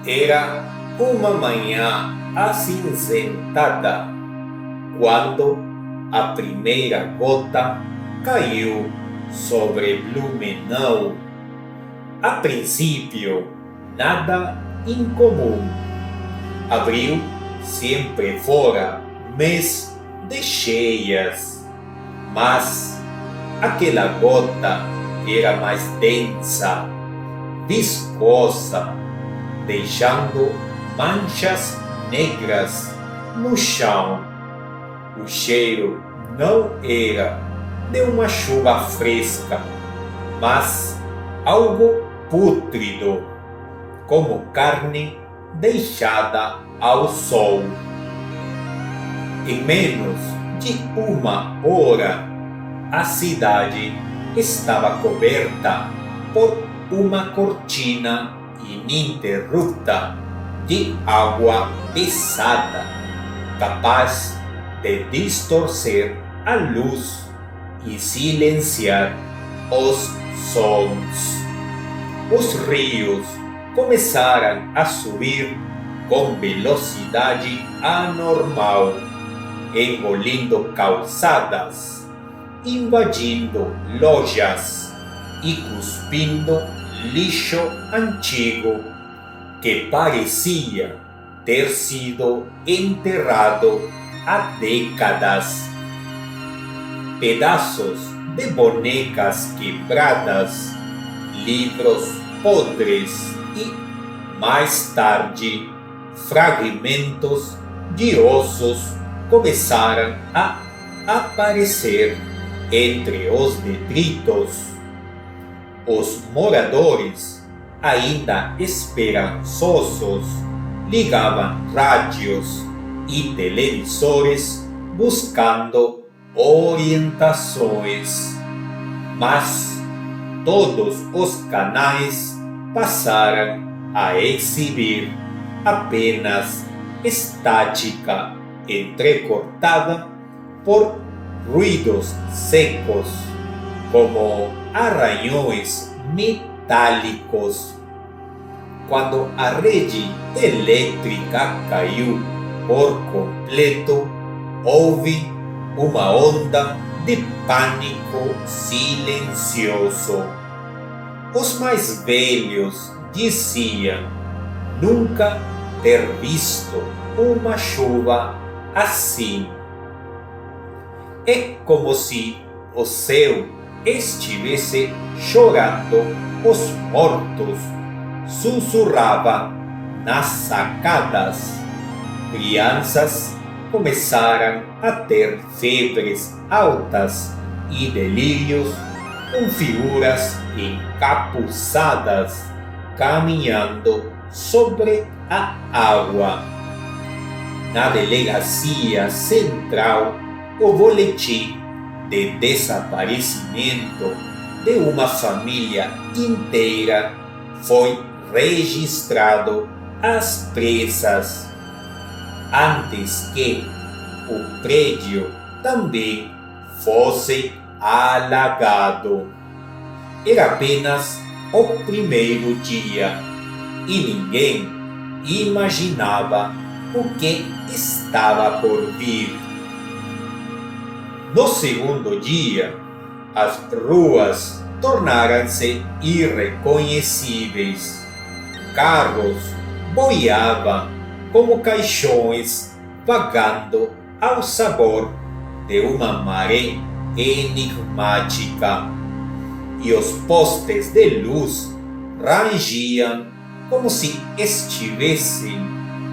Era uma manhã acinzentada quando a primeira gota caiu sobre Blumenau. A princípio, nada incomum. Abril sempre fora mês de cheias, mas aquela gota era mais densa, viscosa, deixando manchas negras no chão. O cheiro não era de uma chuva fresca, mas algo pútrido, como carne deixada ao sol. Em menos de uma hora, a cidade estava coberta por uma cortina ininterrupta de água pesada, capaz de distorcer a luz e silenciar os sons. Os rios começaram a subir com velocidade anormal, engolindo calçadas, invadindo lojas e cuspindo lixo antigo que parecia ter sido enterrado há décadas. Pedaços de bonecas quebradas, livros podres e, mais tarde, fragmentos de ossos começaram a aparecer entre os detritos. Os moradores, ainda esperançosos, ligavam rádios e televisores buscando orientações, mas todos os canais passaram a exibir apenas estática entrecortada por ruídos secos, como arranhões metálicos. Quando a rede elétrica caiu por completo, houve uma onda de pânico silencioso. Os mais velhos diziam nunca ter visto uma chuva assim. É como se o céu estivesse chorando os mortos, sussurrava nas sacadas. Crianças começaram a ter febres altas e delírios, com figuras encapuçadas caminhando sobre a água. Na delegacia central, o boletim de desaparecimento de uma família inteira foi registrado às pressas, antes que o prédio também fosse alagado. Era apenas o primeiro dia e ninguém imaginava o que estava por vir. No segundo dia, as ruas tornaram-se irreconhecíveis. Carros boiavam como caixões vagando ao sabor de uma maré enigmática, e os postes de luz rangiam como se estivessem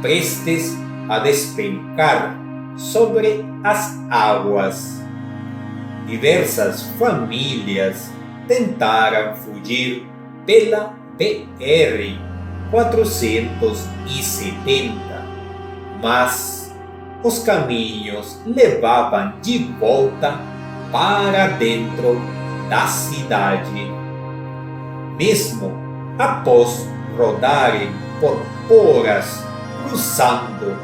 prestes a despencar sobre as águas. Diversas famílias tentaram fugir pela BR 470, mas os caminhos levavam de volta para dentro da cidade. Mesmo após rodarem por horas cruzando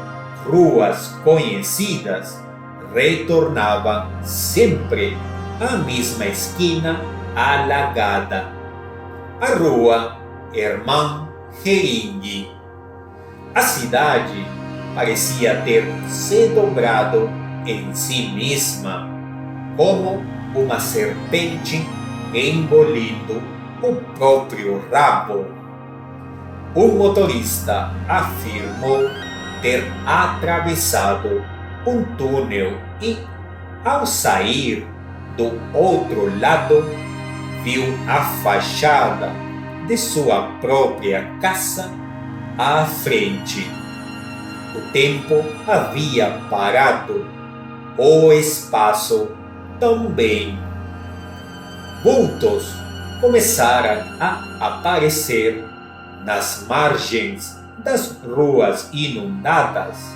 ruas conhecidas, retornava sempre à mesma esquina alagada, a rua Hermann Hering. A cidade parecia ter se dobrado em si mesma, como uma serpente engolindo o próprio rabo. O motorista afirmou ter atravessado um túnel e, ao sair do outro lado, viu a fachada de sua própria casa à frente. O tempo havia parado, o espaço também. Vultos começaram a aparecer nas margens das ruas inundadas.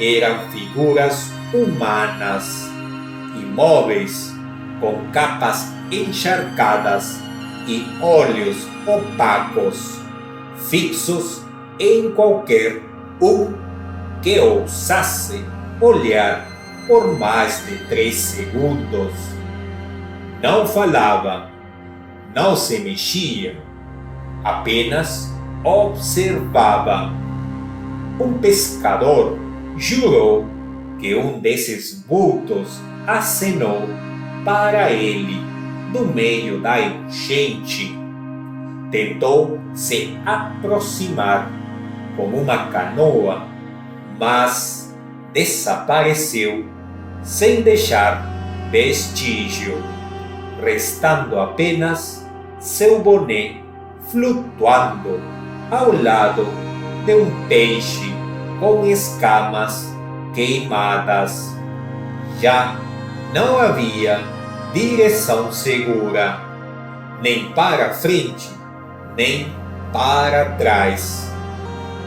Eram figuras humanas, imóveis, com capas encharcadas e olhos opacos, fixos em qualquer um que ousasse olhar por mais de 3 segundos. Não falavam, não se mexiam, apenas observavam. Um pescador jurou que um desses vultos acenou para ele no meio da enchente. Tentou se aproximar com uma canoa, mas desapareceu sem deixar vestígio, restando apenas seu boné flutuando ao lado de um peixe com escamas queimadas. Já não havia direção segura, nem para frente, nem para trás.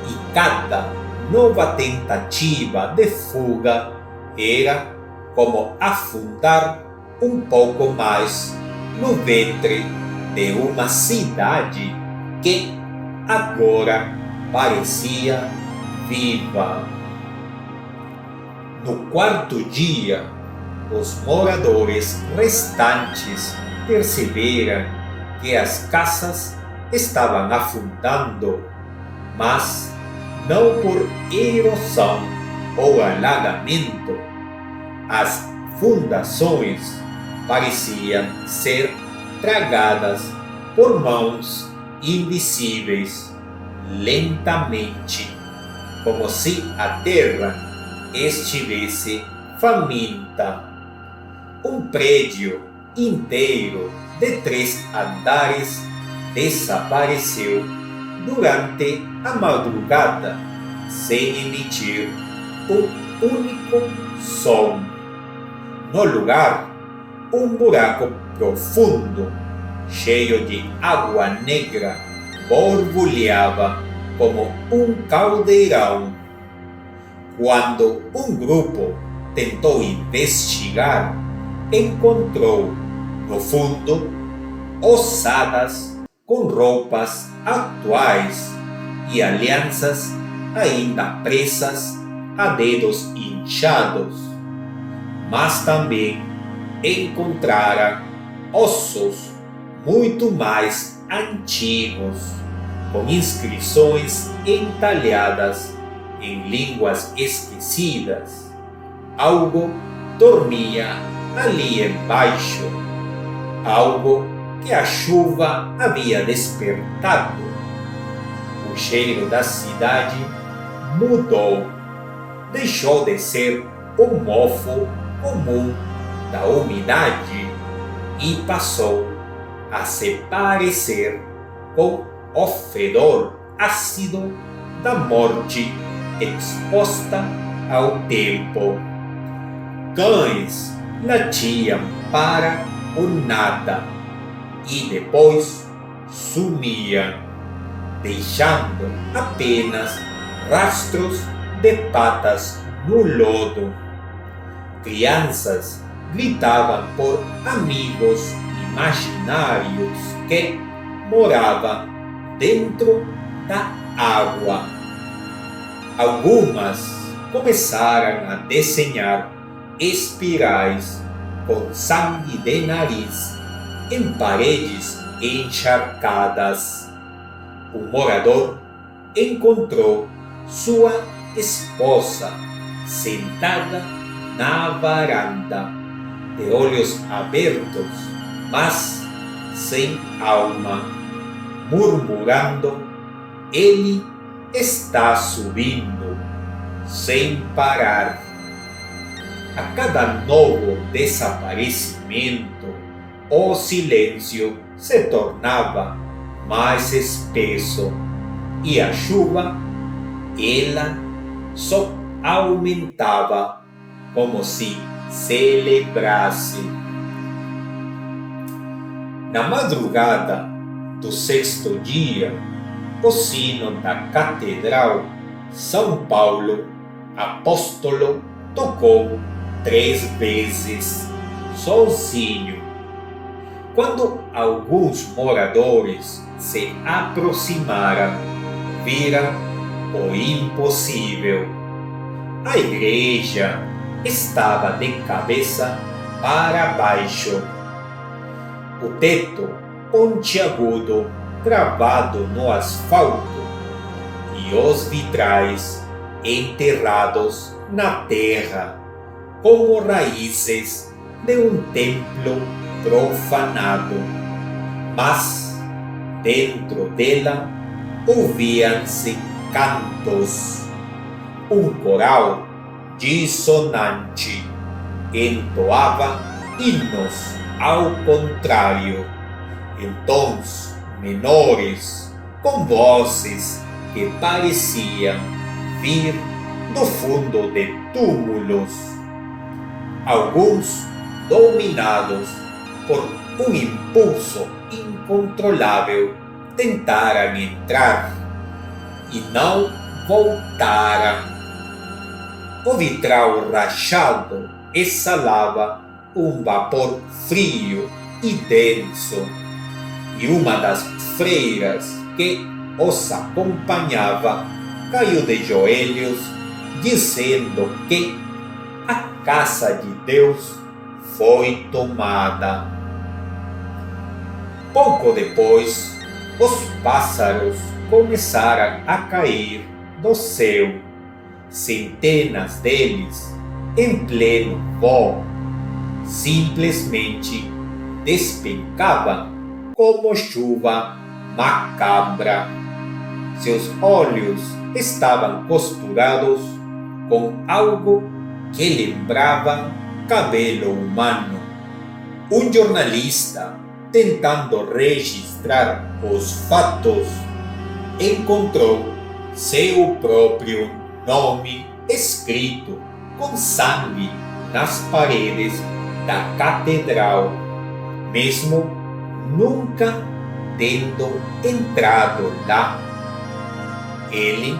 E cada nova tentativa de fuga era como afundar um pouco mais no ventre de uma cidade que agora parecia viva. No quarto dia, os moradores restantes perceberam que as casas estavam afundando, mas não por erosão ou alagamento. As fundações pareciam ser tragadas por mãos invisíveis, lentamente, como se a terra estivesse faminta. Um prédio inteiro de 3 andares desapareceu durante a madrugada, sem emitir um único som. No lugar, um buraco profundo, cheio de água negra, borbulhava como um caldeirão. Quando um grupo tentou investigar, encontrou, no fundo, ossadas com roupas atuais e alianças ainda presas a dedos inchados, mas também encontrara ossos muito mais antigos, com inscrições entalhadas em línguas esquecidas. Algo dormia ali embaixo, algo que a chuva havia despertado. O cheiro da cidade mudou, deixou de ser o mofo comum da umidade e passou a se parecer com o fedor ácido da morte exposta ao tempo. Cães latiam para o nada e depois sumiam, deixando apenas rastros de patas no lodo. Crianças gritavam por amigos imaginários que moravam dentro da água. Algumas começaram a desenhar espirais com sangue de nariz em paredes encharcadas. O morador encontrou sua esposa sentada na varanda, de olhos abertos, mas sem alma, murmurando: ele está subindo, sem parar. A cada novo desaparecimento, o silêncio se tornava mais espesso e a chuva, ela só aumentava, como se celebrasse. Na madrugada do sexto dia, o sino da Catedral São Paulo Apóstolo tocou 3 vezes, sozinho. Quando alguns moradores se aproximaram, viram o impossível. A igreja estava de cabeça para baixo. O teto pontiagudo cravado no asfalto e os vitrais enterrados na terra, como raízes de um templo profanado. Mas dentro dela ouviam-se cantos. Um coral dissonante entoava hinos ao contrário, em tons menores, com vozes que pareciam vir do fundo de túmulos. Alguns, dominados por um impulso incontrolável, tentaram entrar e não voltaram. O vitral rachado exalava um vapor frio e denso, e uma das freiras que os acompanhava caiu de joelhos, dizendo que a casa de Deus foi tomada. Pouco depois, os pássaros começaram a cair do céu, centenas deles em pleno voo, simplesmente despencavam como chuva macabra. Seus olhos estavam costurados com algo que lembrava cabelo humano. Um jornalista, tentando registrar os fatos, encontrou seu próprio nome escrito com sangue nas paredes da catedral, mesmo nunca tendo entrado lá. Ele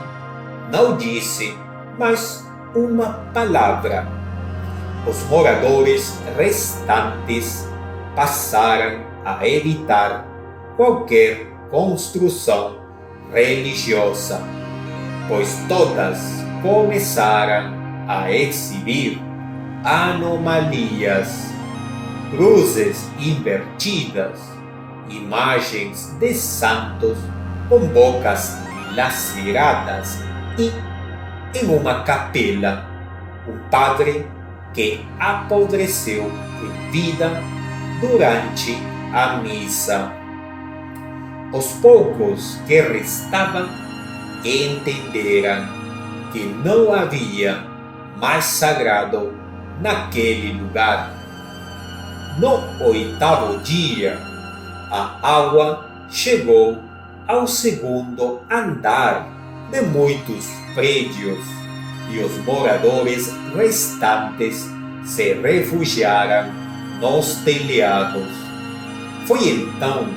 não disse mais uma palavra. Os moradores restantes passaram a evitar qualquer construção religiosa, pois todas começaram a exibir anomalias, cruzes invertidas, imagens de santos com bocas dilaceradas e, em uma capela, um padre que apodreceu em vida durante a missa. Os poucos que restavam entenderam que não havia mais sagrado naquele lugar. No 8º dia, a água chegou ao 2º andar de muitos prédios e os moradores restantes se refugiaram nos telhados. Foi então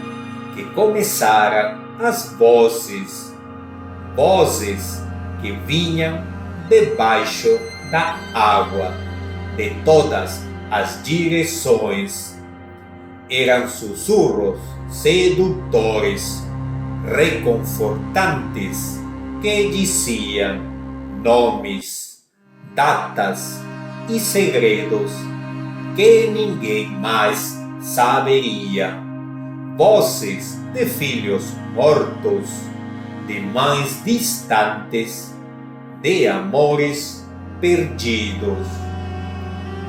que começaram as vozes que vinham debaixo da água, de todas as direções. Eram sussurros sedutores, reconfortantes, que diziam nomes, datas e segredos que ninguém mais saberia. Vozes de filhos mortos, de mães distantes de amores perdidos.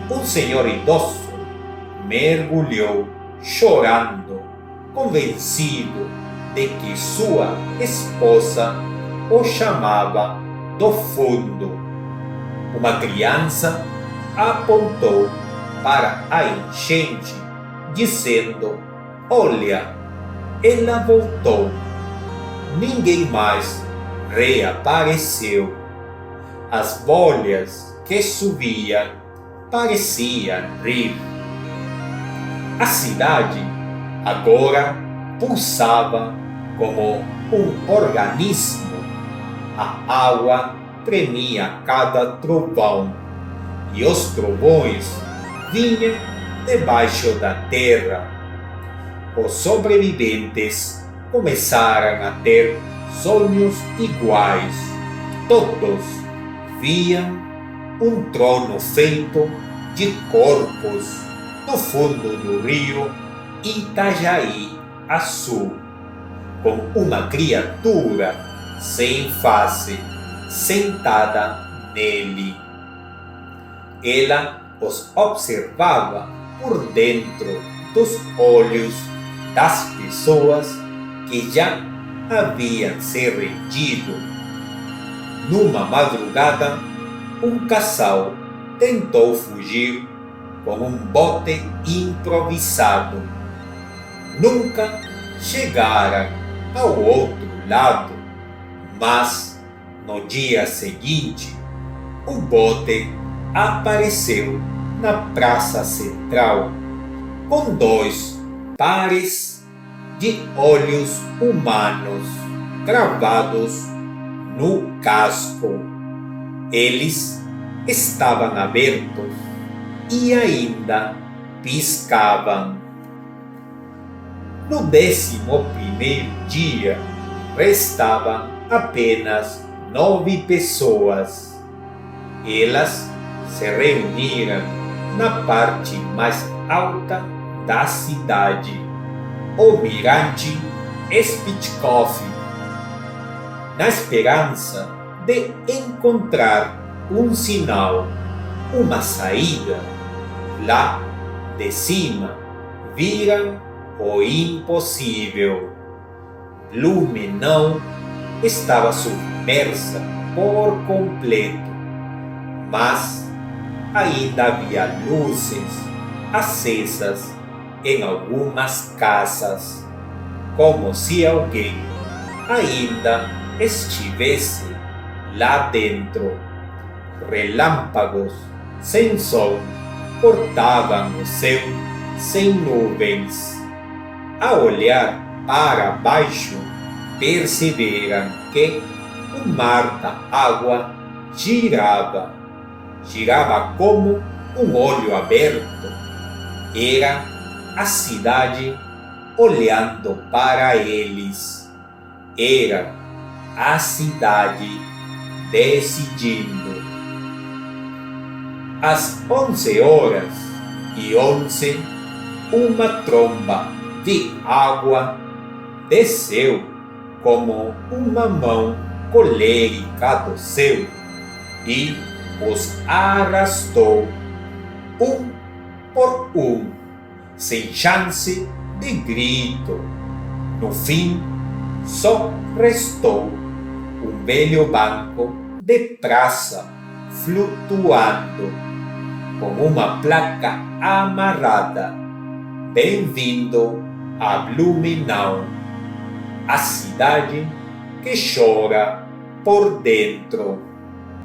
Um senhor idoso mergulhou chorando, convencido de que sua esposa o chamava do fundo. Uma criança apontou para a enchente, dizendo: "Olha, ela voltou." Ninguém mais reapareceu. As bolhas que subiam pareciam rir. A cidade agora pulsava como um organismo. A água tremia a cada trovão, e os trovões vinham debaixo da terra. Os sobreviventes começaram a ter sonhos iguais. Todos viam um trono feito de corpos no fundo do rio Itajaí Açu, com uma criatura sem face sentada nele. Ela os observava por dentro dos olhos das pessoas que já haviam se rendido. Numa madrugada, um casal tentou fugir com um bote improvisado. Nunca chegaram ao outro lado, mas no dia seguinte, o bote apareceu na praça central com 2 pares de olhos humanos cravados no casco. Eles estavam abertos e ainda piscavam. No 11º dia, restavam apenas 9 pessoas. Elas se reuniram na parte mais alta da cidade, o Mirante Spitzkopf, na esperança de encontrar um sinal, uma saída. Lá de cima, viram o impossível. Blumenau estava submersa por completo, mas ainda havia luzes acesas em algumas casas, como se alguém ainda estivesse lá dentro. Relâmpagos sem som cortavam o céu sem nuvens. Ao olhar para baixo, perceberam que o mar da água girava como um olho aberto. Era a cidade olhando para eles. Era a cidade decidindo. Às 11h11, uma tromba de água desceu como uma mão colérica do céu e os arrastou, um por um, sem chance de grito. No fim, só restou um velho banco de praça flutuando, com uma placa amarrada: "Bem-vindo a Blumenau, a cidade que chora por dentro."